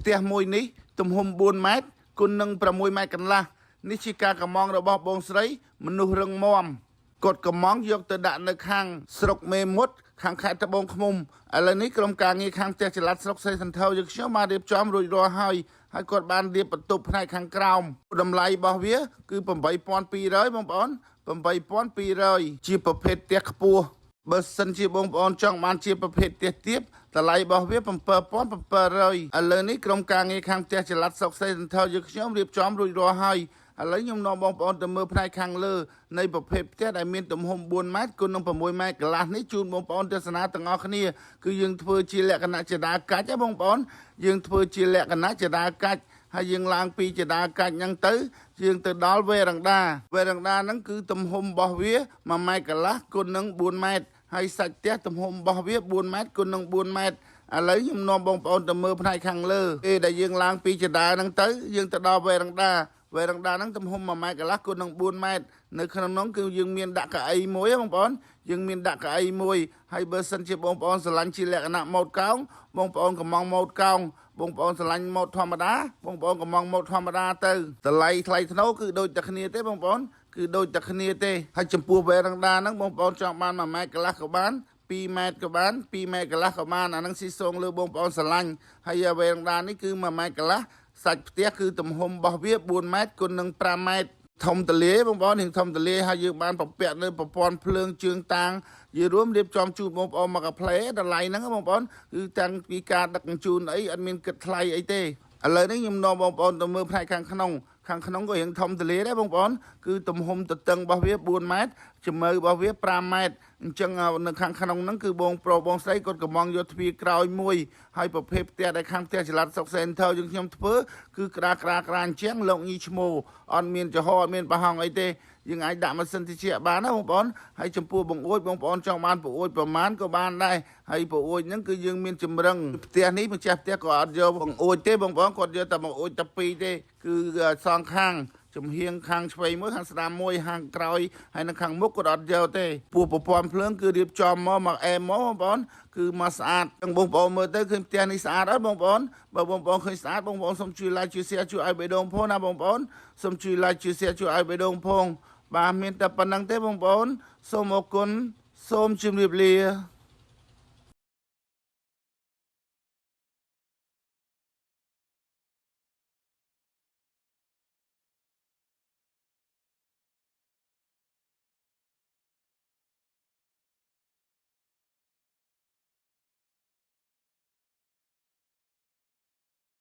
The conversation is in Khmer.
ផ្ទះមួយនេះទំហំ4ម៉ែត្រគុណនឹង6ម៉ែត្រកន្លះនេះជាការកម្មងរបស់បងស្រីមនុស្សរឹងមាំគាត់កម្មងយកទៅដាក់នៅខាងស្រុកមេមត់ខាងខេត្តត្បូងឃ្មុំឥឡូវនេះក្រុមការងារខាងផ្ទះចល័តស្រុកសេសន្ធៅយើងខ្ញុំបានរៀបចំរួចរាល់ហើយគាត់បានរៀបបន្ទប់ផ្នែកខាងក្រោមតម្លៃរបស់វាគឺ8200បងប្អូន8200ជាប្រភេទផ្ទះខ្ពស់បើសិនជាបងប្អូនចង់បានជាប្រភេទផ្ទះទាបតម្លៃរបស់វា7700ឥឡូវនេះក្រុមការងារខាងផ្ទះចល័តស្រុកសេសន្ធៅយើងខ្ញុំរៀបចំរួចរាល់ហើយឥឡូវខ្ញុំនាំបងប្អូនទៅមើលផ្នែកខាងលើនៃប្រភេទផ្ទះដែលមានទំហំ4ម៉ែត្រគុណនឹង6ម៉ែត្រកន្លះនេះជូនបងប្អូនទស្សនាទាំងអស់គ្នាគឺយើងធ្វើជាលក្ខណៈចដាកាច់ណាបងប្អូនយើងធ្វើជាលក្ខណៈចដាកាច់ហើយយើងឡើងពីចដាកាច់ហ្នឹងទៅយើងទៅដល់វេរង្ដាហ្នឹងគឺទំហំរបស់វា1ម៉ែត្រកន្លះគុណនឹង4ម៉ែត្រហើយសាច់ផ្ទះទំហំរបស់វា4ម៉ែត្រគុណនឹង4ម៉ែត្រឥឡូវខ្ញុំនាំបងប្អូនទៅមើលផ្នែកខាងលើពេលដែលយើងឡើងពីចដាហ្នឹងទៅយើងទៅដល់វេរង្ដាហ្នឹងទំហំ1ម៉ែត្រកន្លះគុណនឹង4ម៉ែត្រនៅក្នុងនោះគឺយើងមានដាក់កៅអីមួយបងប្អូនយើងមានដាក់កៅអីមួយហើយបើសិនជាបងប្អូនស្រឡាញ់ជាលក្ខណៈម៉ូតកោងបងប្អូនកំងម៉ូតកោងបងប្អូនស្រឡាញ់ម៉ូតធម្មតាបងប្អូនកំងម៉ូតធម្មតាទៅតម្លៃថ្លៃថ្នូរគឺដូចតែគ្នាទេបងប្អូនគឺដូចតែគ្នាទេហើយចំពោះវេរង្ដាហ្នឹងបងប្អូនចង់បាន1ម៉ែត្រកន្លះក៏បាន2ម៉ែត្រក៏បាន2ម៉ែត្រកន្លះក៏បានអាហ្នឹងស៊ីសងលើបងប្អូនស្រឡាញ់ហើយវេរង្ដានេះគឺ1ម៉ែត្រកន្លះសាច់ផ្ទះគឺទំហំរបស់វា4ម៉ែត្រគុណនឹង5ម៉ែត្រធំទលាយបងប្អូនធំទលាយហើយយើងបានប្រពាក់នៅប្រព័ន្ធភ្លើងជើងតាំងយើងរួមរៀបចំជូនបងប្អូនមកកាផ្លេតម្លៃហ្នឹងបងប្អូនគឺតាំងពីការដឹកជញ្ជូនអីអត់មានគិតថ្លៃអីទេឥឡូវនេះខ្ញុំនាំបងប្អូនទៅមើលផ្នែកខាងក្នុងក៏រៀងធំទលាយដែរបងប្អូនគឺទំហំទទឹងរបស់វា4ម៉ែត្រជំងឺរបស់វា5ម៉ែត្រអញ្ចឹងនៅខាងក្នុងហ្នឹងគឺបងប្រុសបងស្រីគាត់កំងយកទ្វារក្រោយមួយហើយប្រភេទផ្ទះដែលខាងផ្ទះចល័តសុកសេនធើយើងខ្ញុំធ្វើគឺក្រាអញ្ចឹងលោកញីឈ្មោះអត់មានចំហអត់មានប្រហោងអីទេយើងអាចដាក់ម៉ាស៊ីនតិចបានណាបងប្អូនហើយចំពោះបង្អួចបងប្អូនចង់បានបង្អួចប្រមាណក៏បានដែរហើយបង្អួចហ្នឹងគឺយើងមានចម្រឹងផ្ទះនេះម្ចាស់ផ្ទះក៏អត់យកបង្អួចទេបងប្អូនគាត់យកតែបង្អួចតែ2ទេគឺសងខាងចំហៀងខាងឆ្វេងមួយខាងស្ដាំមួយខាងក្រោយហើយនៅខាងមុខក៏អត់យកទេពោះប្រព័ន្ធភ្លើងគឺរៀបចំមកអែមមកបងប្អូនគឺមកស្អាតទាំងបងប្អូនមើលទៅឃើញផ្ទះនេះស្អាតអត់បងប្អូនបើបងប្អូនឃើញស្អាតបងប្អូនសូមជួយ like ជួយ share ជួយឲ្យបេះដូងផងណាបងប្អូនសូមជួយ like ជួយ share ជួយឲ្យបេះដូងផងបាទមានតែប៉ុណ្្នឹងទេបងប្អូនសូមអរគុណសូមជម្រាបលា